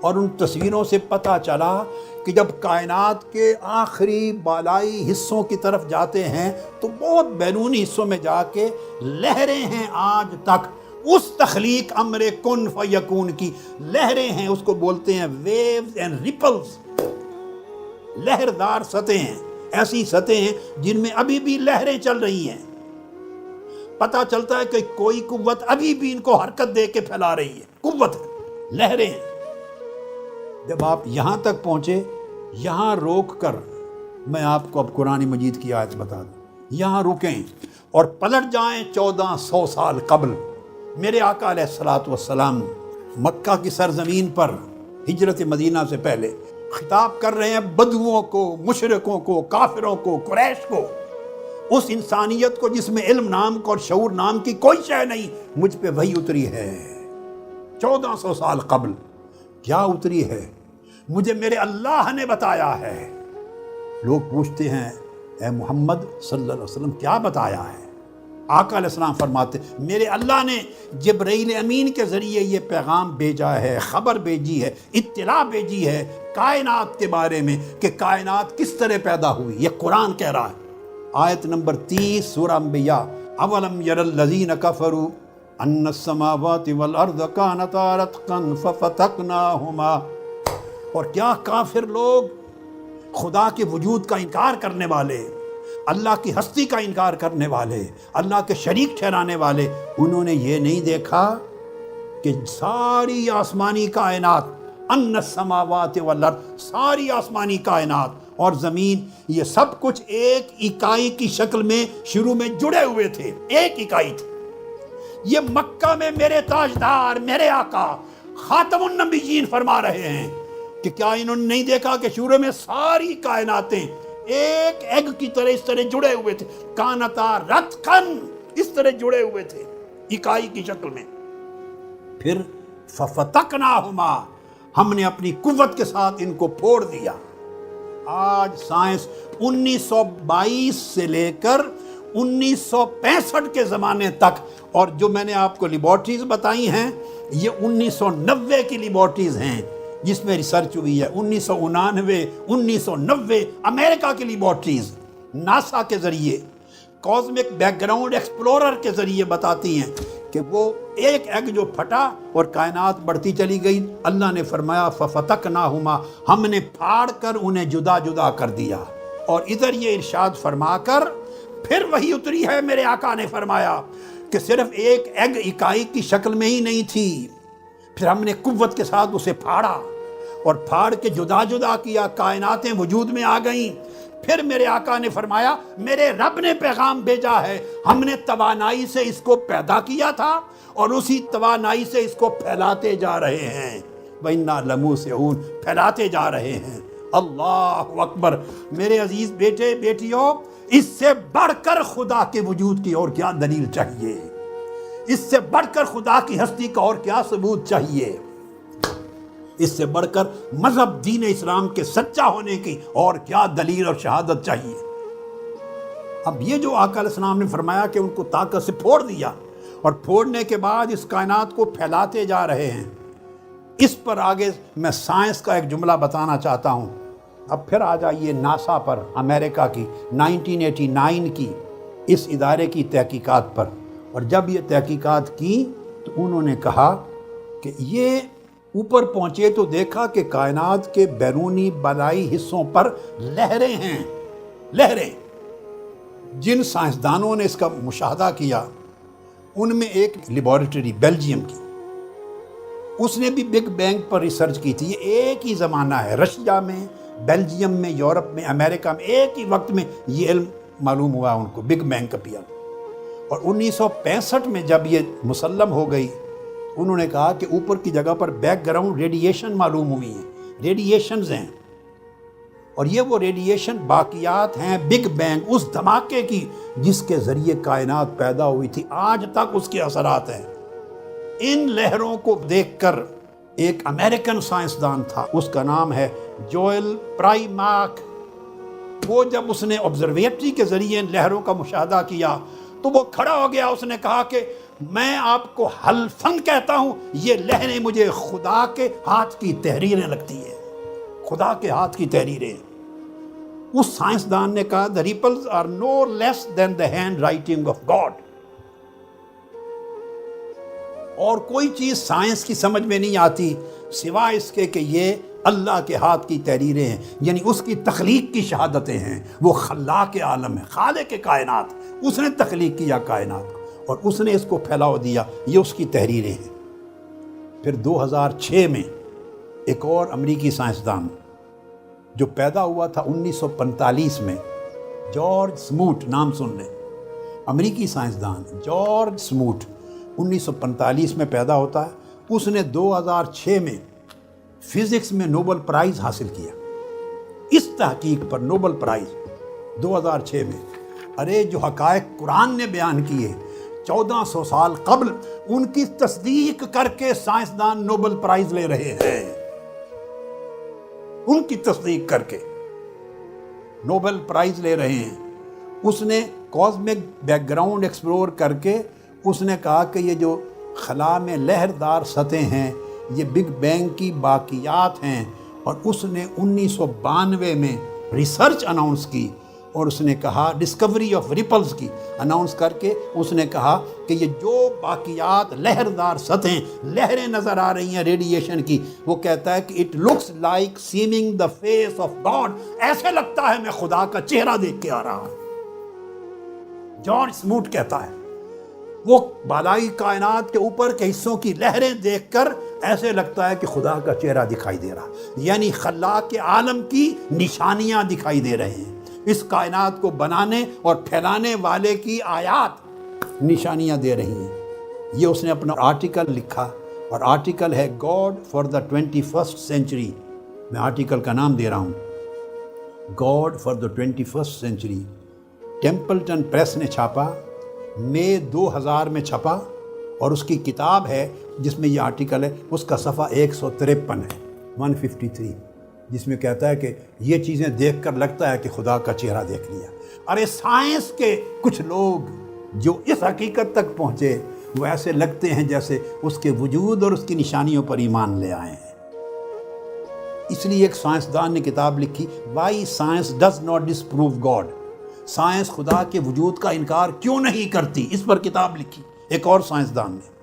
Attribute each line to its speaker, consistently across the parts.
Speaker 1: اور ان تصویروں سے پتہ چلا کہ جب کائنات کے آخری بالائی حصوں کی طرف جاتے ہیں تو بہت بیرونی حصوں میں جا کے لہریں ہیں آج تک، اس تخلیق امر کن فیکون کی لہریں ہیں، اس کو بولتے ہیں ویوز اینڈ ریپلز، لہردار سطحیں ہیں، ایسی سطحیں ہیں جن میں ابھی بھی لہریں چل رہی ہیں۔ پتہ چلتا ہے کہ کوئی قوت ابھی بھی ان کو حرکت دے کے پھیلا رہی ہے، قوت ہے، لہریں ہیں۔ جب آپ یہاں تک پہنچے، یہاں روک کر میں آپ کو اب قرآن مجید کی آیت بتا دوں، یہاں رکیں اور پلٹ جائیں 1400 سال قبل۔ میرے آقا علیہ الصلوۃ والسلام مکہ کی سرزمین پر ہجرت مدینہ سے پہلے خطاب کر رہے ہیں بدوؤں کو، مشرکوں کو، کافروں کو، قریش کو، اس انسانیت کو جس میں علم نام کو اور شعور نام کی کوئی شے نہیں۔ مجھ پہ وحی اتری ہے 1400 سال قبل۔ کیا اتری ہے؟ مجھے میرے اللہ نے بتایا ہے۔ لوگ پوچھتے ہیں اے محمد صلی اللہ علیہ وسلم کیا بتایا ہے؟ آقا علیہ السلام فرماتے میرے اللہ نے جبرائیل امین کے ذریعے یہ پیغام بھیجا ہے، خبر بھیجی ہے، اطلاع بھیجی ہے کائنات کے بارے میں کہ کائنات کس طرح پیدا ہوئی۔ یہ قرآن کہہ رہا ہے، آیت نمبر 30 سورہ انبیاء، اولم یر الذین کفروا ان السماوات والارض کانتا رتقا ففتقناہما۔ اور کیا کافر لوگ، خدا کے وجود کا انکار کرنے والے، اللہ کی ہستی کا انکار کرنے والے، اللہ کے شریک ٹھہرانے والے، انہوں نے یہ نہیں دیکھا کہ ساری آسمانی کائنات، ان السماوات والارض، ساری آسمانی کائنات اور زمین، یہ سب کچھ ایک اکائی کی شکل میں شروع میں جڑے ہوئے تھے، ایک اکائی تھی۔ یہ مکہ میں میرے تاجدار، میرے آقا خاتم النبیین فرما رہے ہیں کہ کیا انہوں نے نہیں دیکھا کہ شروع میں ساری کائناتیں ایک ایگ کی طرح اس طرح جڑے ہوئے تھے، کانتا رتقن، اس طرح جڑے ہوئے تھے اکائی کی شکل میں۔ پھر ففتقناہما، ہم نے اپنی قوت کے ساتھ ان کو پھوڑ دیا۔ آج سائنس 1922 سے لے کر 1965 کے زمانے تک، اور جو میں نے آپ کو لیبارٹریز بتائی ہیں یہ 1990 کی لیبارٹریز ہیں جس میں ریسرچ ہوئی ہے، 1989 1990 امریکہ کی لیبارٹریز ناسا کے ذریعے، کاسمک بیک گراؤنڈ ایکسپلورر کے ذریعے بتاتی ہیں کہ وہ ایک ایگ جو پھٹا اور کائنات بڑھتی چلی گئی، اللہ نے فرمایا ففتقناہما، ہم نے پھاڑ کر انہیں جدا جدا کر دیا۔ اور ادھر یہ ارشاد فرما کر پھر وہی اتری ہے، میرے آقا نے فرمایا کہ صرف ایک ایگ اکائی کی شکل میں ہی نہیں تھی، پھر ہم نے قوت کے ساتھ اسے پھاڑا اور پھاڑ کے جدا جدا کیا، کائناتیں وجود میں آ گئیں۔ پھر میرے آقا نے فرمایا میرے رب نے پیغام بھیجا ہے، ہم نے توانائی سے اس کو پیدا کیا تھا اور اسی توانائی سے اس کو پھیلاتے جا رہے ہیں، وَإِنَّا لَمُوسِعُونَ، پھیلاتے جا رہے ہیں۔ اللہ اکبر۔ میرے عزیز بیٹے بیٹیوں، اس سے بڑھ کر خدا کے وجود کی اور کیا دلیل چاہیے؟ اس سے بڑھ کر خدا کی ہستی کا اور کیا ثبوت چاہیے؟ اس سے بڑھ کر مذہب دین اسلام کے سچا ہونے کی اور کیا دلیل اور شہادت چاہیے؟ اب یہ جو آقا علیہ السلام نے فرمایا کہ ان کو طاقت سے پھوڑ دیا اور پھوڑنے کے بعد اس کائنات کو پھیلاتے جا رہے ہیں، اس پر آگے میں سائنس کا ایک جملہ بتانا چاہتا ہوں۔ اب پھر آ جائیے ناسا پر، امریکہ کی 1989 کی اس ادارے کی تحقیقات پر، اور جب یہ تحقیقات کی تو انہوں نے کہا کہ یہ اوپر پہنچے تو دیکھا کہ کائنات کے بیرونی بالائی حصوں پر لہریں ہیں، لہریں۔ جن سائنسدانوں نے اس کا مشاہدہ کیا ان میں ایک لیبارٹری بیلجیم کی، اس نے بھی بگ بینگ پر ریسرچ کی تھی۔ یہ ایک ہی زمانہ ہے، رشیا میں، بیلجیم میں، یورپ میں، امریکہ میں، ایک ہی وقت میں یہ علم معلوم ہوا ان کو، بگ بینگ کا پیا۔ اور 1965 میں جب یہ مسلم ہو گئی، انہوں نے کہا کہ اوپر کی جگہ پر بیک گراؤنڈ ریڈیشن معلوم ہوئی ہیں، ریڈیشنز ہیں، اور یہ وہ ریڈیشن باقیات ہیں بگ بینگ، اس دھماکے کی جس کے ذریعے کائنات پیدا ہوئی تھی، آج تک اس کے اثرات ہیں۔ ان لہروں کو دیکھ کر ایک امریکن سائنسدان تھا، اس کا نام ہے جوئل پرائماک۔ وہ جب اس نے آبزرویٹری کے ذریعے لہروں کا مشاہدہ کیا تو وہ کھڑا ہو گیا، اس نے کہا کہ میں آپ کو حلفاً کہتا ہوں یہ لہریں مجھے خدا کے ہاتھ کی تحریریں لگتی ہیں، خدا کے ہاتھ کی تحریریں۔ اس سائنسدان نے کہا the ripples are no less than the hand writing of God۔ اور کوئی چیز سائنس کی سمجھ میں نہیں آتی سوائے اس کے کہ یہ اللہ کے ہاتھ کی تحریریں ہیں، یعنی اس کی تخلیق کی شہادتیں ہیں۔ وہ خلاق عالم ہے، خالق کائنات، اس نے تخلیق کیا کائنات کو اور اس نے اس کو پھیلاؤ دیا، یہ اس کی تحریریں ہیں۔ پھر 2006 میں ایک اور امریکی سائنسدان جو پیدا ہوا تھا 1945 میں، جارج سموٹ، نام سن لیں، امریکی سائنسدان جارج سموٹ 1945 میں پیدا ہوتا ہے۔ اس نے 2006 میں فزکس میں نوبل پرائز حاصل کیا، اس تحقیق پر نوبل پرائز 2006 میں۔ ارے جو حقائق قرآن نے بیان کیے 1400 سال قبل، ان کی تصدیق کر کے سائنسدان نوبل پرائز لے رہے ہیں، ان کی تصدیق کر کے نوبل پرائز لے رہے ہیں۔ اس نے کاسمک بیک گراؤنڈ ایکسپلور کر کے اس نے کہا کہ یہ جو خلا میں لہردار سطح ہیں یہ بگ بینگ کی باقیات ہیں، اور اس نے 1992 میں ریسرچ اناؤنس کی اور اس نے کہا ڈسکوری آف ریپلز کی اناؤنس کر کے اس نے کہا کہ یہ جو باقیات لہردار سطحیں لہریں نظر آ رہی ہیں ریڈیشن کی، وہ کہتا ہے کہ it looks like seeming the face of God, ایسے لگتا ہے میں خدا کا چہرہ دیکھ کے آ رہا ہوں۔ جارج سموٹ کہتا ہے وہ بالائی کائنات کے اوپر کے حصوں کی لہریں دیکھ کر ایسے لگتا ہے کہ خدا کا چہرہ دکھائی دے رہا، یعنی خلاق کے عالم کی نشانیاں دکھائی دے رہے ہیں، اس کائنات کو بنانے اور پھیلانے والے کی آیات نشانیاں دے رہی ہیں۔ یہ اس نے اپنا آرٹیکل لکھا اور آرٹیکل ہے God for the 21st century. میں آرٹیکل کا نام دے رہا ہوں God for the 21st century. ٹیمپلٹن press نے چھاپا، مئی 2000 میں چھپا، اور اس کی کتاب ہے جس میں یہ آرٹیکل ہے، اس کا صفحہ 153 ہے، 153، جس میں کہتا ہے کہ یہ چیزیں دیکھ کر لگتا ہے کہ خدا کا چہرہ دیکھ لیا۔ ارے سائنس کے کچھ لوگ جو اس حقیقت تک پہنچے وہ ایسے لگتے ہیں جیسے اس کے وجود اور اس کی نشانیوں پر ایمان لے آئے ہیں۔ اس لیے ایک سائنسدان نے کتاب لکھی why science does not disprove God, science خدا کے وجود کا انکار کیوں نہیں کرتی، اس پر کتاب لکھی ایک اور سائنسدان نے،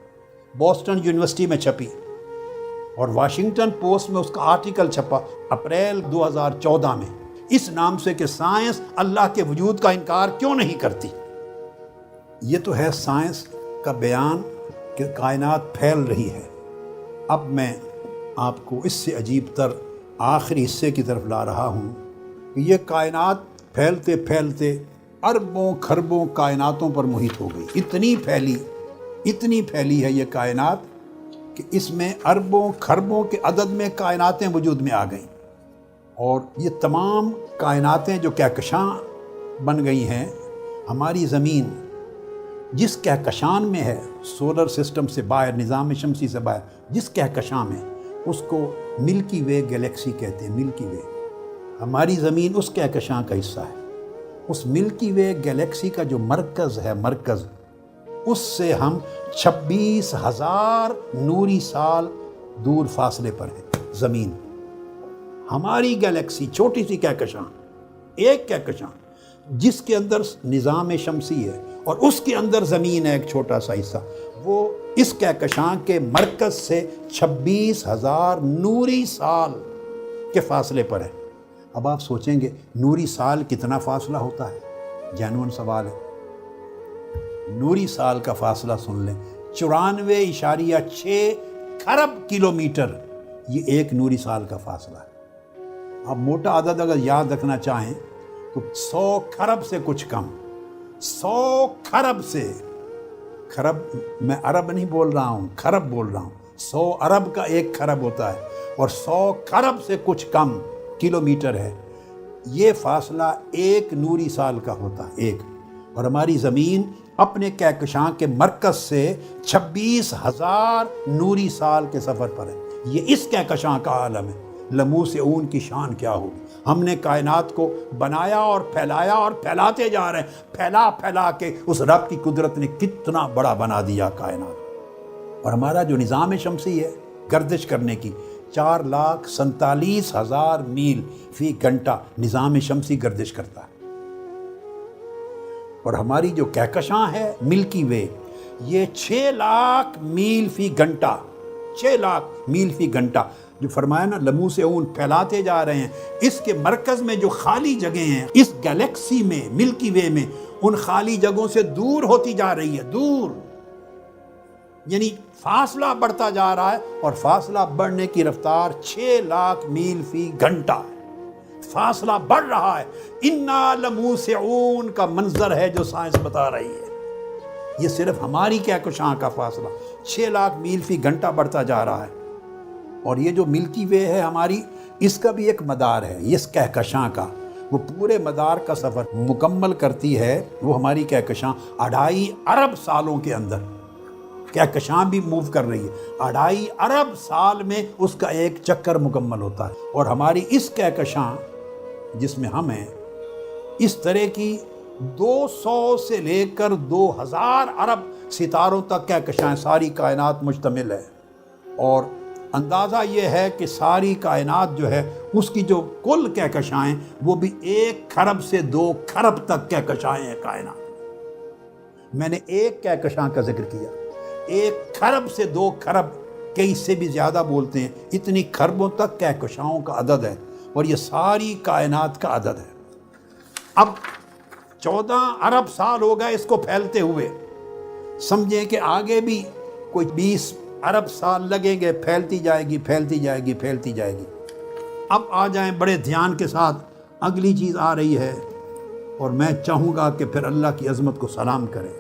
Speaker 1: بوسٹن یونیورسٹی میں چھپی، اور واشنگٹن پوسٹ میں اس کا آرٹیکل چھپا اپریل 2014 میں، اس نام سے کہ سائنس اللہ کے وجود کا انکار کیوں نہیں کرتی۔ یہ تو ہے سائنس کا بیان کہ کائنات پھیل رہی ہے۔ اب میں آپ کو اس سے عجیب تر آخری حصے کی طرف لا رہا ہوں کہ یہ کائنات پھیلتے پھیلتے اربوں کھربوں کائناتوں پر محیط ہو گئی، اتنی پھیلی ہے یہ کائنات کہ اس میں اربوں کھربوں کے عدد میں کائناتیں وجود میں آ گئیں، اور یہ تمام کائناتیں جو کہکشاں بن گئی ہیں، ہماری زمین جس کہکشان میں ہے سولر سسٹم سے باہر، نظام شمسی سے باہر جس کہکشاں میں، اس کو ملکی وے گلیکسی کہتے ہیں، ملکی وے۔ ہماری زمین اس کہکشاں کا حصہ ہے۔ اس ملکی وے گلیکسی کا جو مرکز ہے، مرکز، اس سے ہم 26,000 نوری سال دور فاصلے پر ہے زمین۔ ہماری گلیکسی چھوٹی سی کہکشاں، ایک کہکشاں جس کے اندر نظام شمسی ہے اور اس کے اندر زمین ہے ایک چھوٹا سا حصہ، وہ اس کہکشاں کے مرکز سے 26,000 نوری سال کے فاصلے پر ہے۔ اب آپ سوچیں گے نوری سال کتنا فاصلہ ہوتا ہے؟ جینوئن سوال ہے۔ نوری سال کا فاصلہ سن لیں، 94.6 کھرب کلومیٹر، یہ ایک نوری سال کا فاصلہ ہے۔ آپ موٹا عدد اگر یاد رکھنا چاہیں تو 100 کھرب سے کچھ کم، 100 کھرب سے، کھرب میں عرب نہیں بول رہا ہوں، کھرب بول رہا ہوں، 100 ارب کا ایک کھرب ہوتا ہے، اور 100 کھرب سے کچھ کم کلومیٹر ہے۔ یہ فاصلہ ایک نوری سال کا ہوتا ہے، ایک، اور ہماری زمین اپنے کہکشاں کے مرکز سے 26,000 نوری سال کے سفر پر ہے۔ یہ اس کہکشاں کا عالم ہے۔ لموس اون کی شان کیا ہوگی؟ ہم نے کائنات کو بنایا اور پھیلایا اور پھیلاتے جا رہے ہیں، پھیلا پھیلا کے اس رب کی قدرت نے کتنا بڑا بنا دیا کائنات۔ اور ہمارا جو نظام شمسی ہے گردش کرنے کی 4,47,000 میل فی گھنٹہ نظام شمسی گردش کرتا ہے، اور ہماری جو کہکشاں ہے ملکی وے یہ 6,00,000 میل فی گھنٹہ، 6,00,000 میل فی گھنٹہ، جو فرمایا نا لمو سے اون پھیلاتے جا رہے ہیں۔ اس کے مرکز میں جو خالی جگہیں ہیں اس گلیکسی میں ملکی وے میں، ان خالی جگہوں سے دور ہوتی جا رہی ہے، دور، یعنی فاصلہ بڑھتا جا رہا ہے، اور فاصلہ بڑھنے کی رفتار 6,00,000 میل فی گھنٹہ ہے، فاصلہ بڑھ رہا ہے۔ انا لموسعون کا منظر ہے جو سائنس بتا رہی ہے، یہ صرف ہماری کہکشاں کا فاصلہ 6,00,000 میل فی گھنٹہ بڑھتا جا رہا ہے۔ اور یہ جو ملکی وے ہے ہماری، اس کا بھی ایک مدار ہے، اس کہکشاں کا، وہ پورے مدار کا سفر مکمل کرتی ہے وہ ہماری کہکشاں 2.5 ارب سالوں کے اندر۔ کہکشاں بھی موو کر رہی ہے، 2.5 ارب سال میں اس کا ایک چکر مکمل ہوتا ہے۔ اور ہماری اس کہکشاں جس میں ہم ہیں، اس طرح کی 200 سے لے کر 2,000 ارب ستاروں تک کہکشائیں ساری کائنات مشتمل ہے۔ اور اندازہ یہ ہے کہ ساری کائنات جو ہے اس کی جو کل کہکشائیں وہ بھی 1 کھرب سے 2 کھرب تک کہکشائیں ہیں کائنات۔ میں نے ایک کہکشاں کا ذکر کیا، 1 کھرب سے 2 کھرب، کئی سے بھی زیادہ بولتے ہیں، اتنی کھربوں تک کہکشاؤں کا عدد ہے، اور یہ ساری کائنات کا عدد ہے۔ اب 14 ارب سال ہو گئے اس کو پھیلتے ہوئے، سمجھیں کہ آگے بھی کوئی 20 ارب سال لگیں گے، پھیلتی جائے گی، پھیلتی جائے گی، پھیلتی جائے گی۔ اب آ جائیں بڑے دھیان کے ساتھ، اگلی چیز آ رہی ہے، اور میں چاہوں گا کہ پھر اللہ کی عظمت کو سلام کریں۔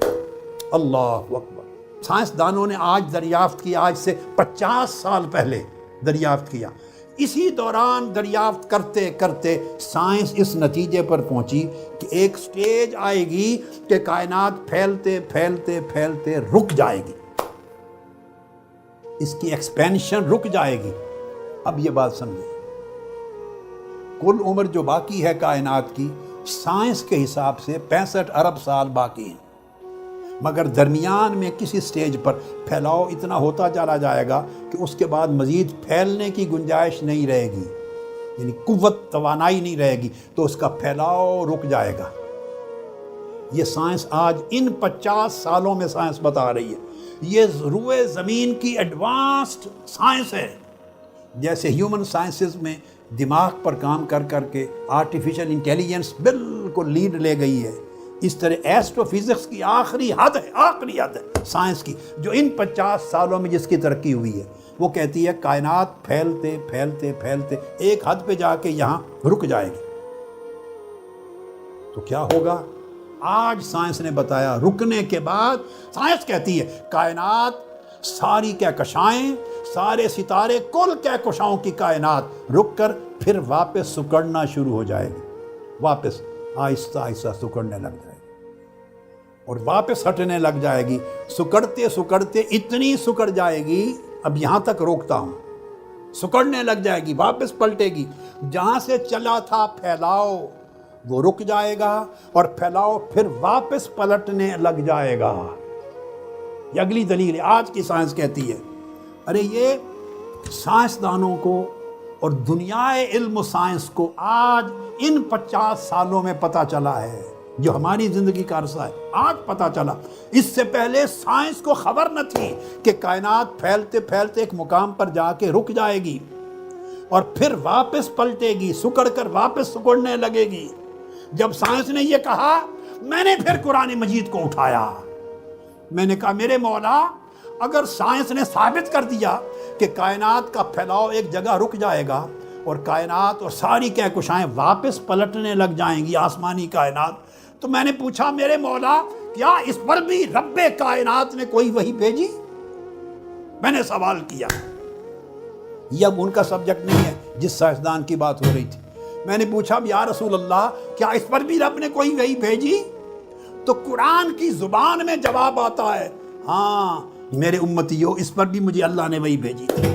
Speaker 1: اللہ اکبر! سائنسدانوں نے آج دریافت کیا، آج سے 50 سال پہلے دریافت کیا، اسی دوران دریافت کرتے کرتے سائنس اس نتیجے پر پہنچی کہ ایک سٹیج آئے گی کہ کائنات پھیلتے پھیلتے پھیلتے رک جائے گی، اس کی ایکسپینشن رک جائے گی۔ اب یہ بات سمجھیں، کل عمر جو باقی ہے کائنات کی سائنس کے حساب سے 65 ارب سال باقی ہیں، مگر درمیان میں کسی سٹیج پر پھیلاؤ اتنا ہوتا چلا جائے گا کہ اس کے بعد مزید پھیلنے کی گنجائش نہیں رہے گی، یعنی قوت توانائی نہیں رہے گی، تو اس کا پھیلاؤ رک جائے گا۔ یہ سائنس آج ان 50 سالوں میں سائنس بتا رہی ہے، یہ روئے زمین کی ایڈوانسڈ سائنس ہے۔ جیسے ہیومن سائنسز میں دماغ پر کام کر کر کے آرٹیفیشل انٹیلیجنس بالکل لیڈ لے گئی ہے، اس طرح ایسٹرو فزکس کی آخری حد ہے سائنس کی، جو ان 50 سالوں میں جس کی ترقی ہوئی ہے، وہ کہتی ہے کائنات پھیلتے پھیلتے پھیلتے ایک حد پہ جا کے یہاں رک جائے گی۔ تو کیا ہوگا؟ آج سائنس نے بتایا، رکنے کے بعد سائنس کہتی ہے کائنات ساری کہکشائیں، سارے ستارے، کل کہکشاؤں کی کائنات رک کر پھر واپس سکڑنا شروع ہو جائے گی، واپس آہستہ آہستہ سکڑنے لگ جائے گی، اور واپس ہٹنے لگ جائے گی، سکڑتے سکڑتے اتنی سکڑ جائے گی، اب یہاں تک روکتا ہوں، سکڑنے لگ جائے گی، واپس پلٹے گی، جہاں سے چلا تھا پھیلاؤ وہ رک جائے گا، اور پھیلاؤ پھر واپس پلٹنے لگ جائے گا۔ یہ اگلی دلیل ہے، آج کی سائنس کہتی ہے۔ ارے یہ سائنسدانوں کو اور دنیا علم و سائنس کو آج ان 50 سالوں میں پتہ چلا ہے، جو ہماری زندگی کا عرصہ ہے، آج پتہ چلا۔ اس سے پہلے سائنس کو خبر نہ تھی کہ کائنات پھیلتے پھیلتے ایک مقام پر جا کے رک جائے گی، اور پھر واپس پلٹے گی، سکڑ کر واپس سکڑنے لگے گی۔ جب سائنس نے یہ کہا، میں نے پھر قرآن مجید کو اٹھایا، میں نے کہا میرے مولا، اگر سائنس نے ثابت کر دیا کہ کائنات کا پھیلاؤ ایک جگہ رک جائے گا اور کائنات اور ساری کہکشائیں واپس پلٹنے لگ جائیں گی، آسمانی کائنات، تو میں نے پوچھا میرے مولا کیا اس پر بھی رب کائنات نے کوئی وحی بھیجی؟ میں نے سوال کیا، یہ اب ان کا سبجیکٹ نہیں ہے جس سائنسدان کی بات ہو رہی تھی۔ میں نے پوچھا یا رسول اللہ کیا اس پر بھی رب نے کوئی وحی بھیجی؟ تو قرآن کی زبان میں جواب آتا ہے، ہاں میرے امتیو، اس پر بھی مجھے اللہ نے وحی بھیجی تھی،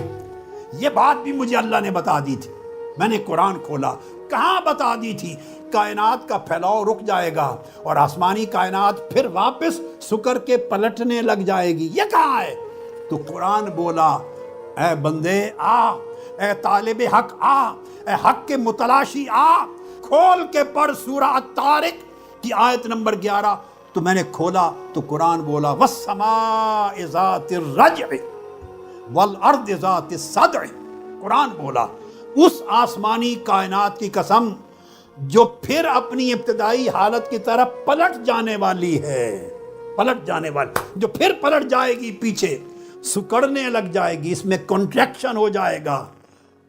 Speaker 1: یہ بات بھی مجھے اللہ نے بتا دی تھی۔ میں نے قرآن کھولا، کہاں بتا دی تھی؟ کائنات کا پھیلاؤ رک جائے گا اور آسمانی کائنات پھر واپس سکر کے پلٹنے لگ جائے گی، یہ کہاں ہے؟ تو قرآن بولا اے بندے آ، اے طالب حق آ، اے حق کے متلاشی آ، کھول کے پڑھ سورہ الطارق کی آیت نمبر 11۔ تو میں نے کھولا تو قرآن بولا والسماء ذات الرجع والارض ذات الصدع، قرآن بولا اس آسمانی کائنات کی قسم جو پھر اپنی ابتدائی حالت کی طرف پلٹ جانے والی ہے، پلٹ جانے والی، جو پھر پلٹ جائے گی، پیچھے سکڑنے لگ جائے گی، اس میں کنٹریکشن ہو جائے گا،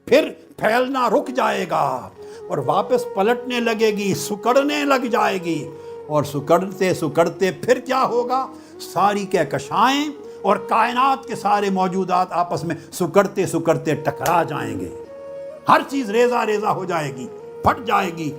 Speaker 1: پھر پھیلنا رک جائے گا اور واپس پلٹنے لگے گی، سکڑنے لگ جائے گی، اور سکڑتے سکڑتے پھر کیا ہوگا؟ ساری کہکشائیں اور کائنات کے سارے موجودات آپس میں سکڑتے سکڑتے ٹکرا جائیں گے، ہر چیز ریزہ ریزہ ہو جائے گی، پھٹ جائے گی۔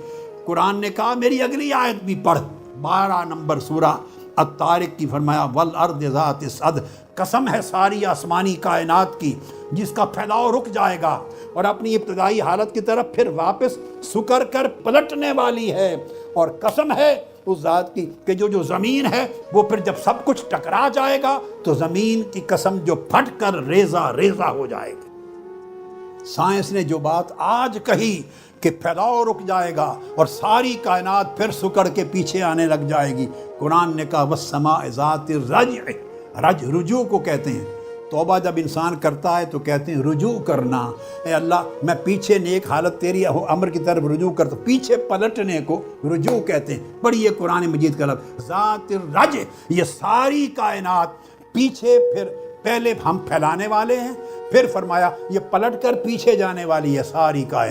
Speaker 1: قرآن نے کہا میری اگلی آیت بھی پڑھ، 12 نمبر سورہ الطارق کی، فرمایا والارض ذات الصدع، قسم ہے ساری آسمانی کائنات کی جس کا پھیلاؤ رک جائے گا اور اپنی ابتدائی حالت کی طرف پھر واپس سکر کر پلٹنے والی ہے، اور قسم ہے اس ذات کی کہ جو زمین ہے وہ پھر جب سب کچھ ٹکرا جائے گا تو زمین کی قسم جو پھٹ کر ریزہ ریزہ ہو جائے گی۔ سائنس نے جو بات آج کہی کہ پھیلاؤ رک جائے گا اور ساری کائنات پھر سکڑ کے پیچھے آنے لگ جائے گی، قرآن نے کہا والسماء ذات الرجع، رج رجوع کو کہتے ہیں۔ توبہ جب انسان کرتا ہے تو کہتے ہیں رجوع کرنا، اے اللہ میں پیچھے نیک حالت تیری امر کی طرف رجوع کرتا، پیچھے پلٹنے کو رجوع کہتے ہیں۔ پڑھیے قرآن مجید کا لفظ ذات الرجع، یہ ساری کائنات پیچھے، پھر پہلے ہم پھیلانے والے ہیں، پھر فرمایا یہ پلٹ کر پیچھے جانے والی ہے ساری کائنات۔